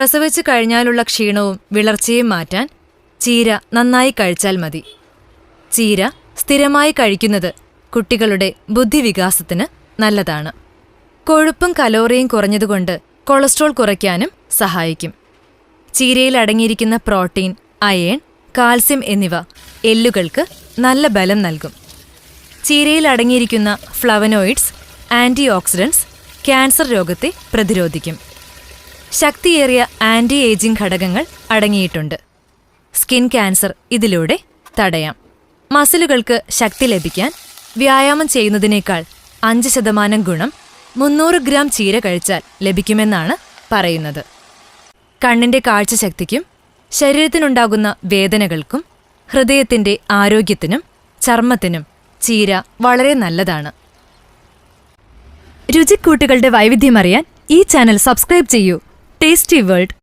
പ്രസവിച്ചു കഴിഞ്ഞാലുള്ള ക്ഷീണവും വിളർച്ചയും മാറ്റാൻ ചീര നന്നായി കഴിച്ചാൽ മതി. ചീര സ്ഥിരമായി കഴിക്കുന്നത് കുട്ടികളുടെ ബുദ്ധിവികാസത്തിന് നല്ലതാണ്. കൊഴുപ്പും കലോറിയും കുറഞ്ഞതുകൊണ്ട് കൊളസ്ട്രോൾ കുറയ്ക്കാനും സഹായിക്കും. ചീരയിൽ അടങ്ങിയിരിക്കുന്ന പ്രോട്ടീൻ, അയേൺ, കാൽസ്യം എന്നിവ എല്ലുകൾക്ക് നല്ല ബലം നൽകും. ചീരയിൽ അടങ്ങിയിരിക്കുന്ന ഫ്ലവനോയിഡ്സ്, ആന്റി ഓക്സിഡന്റ്സ് ക്യാൻസർ രോഗത്തെ പ്രതിരോധിക്കും. ശക്തിയേറിയ ആന്റി ഏജിംഗ് ഘടകങ്ങൾ അടങ്ങിയിട്ടുണ്ട്. സ്കിൻ ക്യാൻസർ ഇതിലൂടെ തടയാം. മസിലുകൾക്ക് ശക്തി ലഭിക്കാൻ വ്യായാമം ചെയ്യുന്നതിനേക്കാൾ 5% ഗുണം 300 ഗ്രാം ചീര കഴിച്ചാൽ ലഭിക്കുമെന്നാണ് പറയുന്നത്. കണ്ണിന്റെ കാഴ്ചശക്തിക്കും ശരീരത്തിനുണ്ടാകുന്ന വേദനകൾക്കും ഹൃദയത്തിന്റെ ആരോഗ്യത്തിനും ചർമ്മത്തിനും ചീര വളരെ നല്ലതാണ്. രുചിക്കൂട്ടുകളുടെ വൈവിധ്യമറിയാൻ ഈ ചാനൽ സബ്സ്ക്രൈബ് ചെയ്യൂ. Tasty world.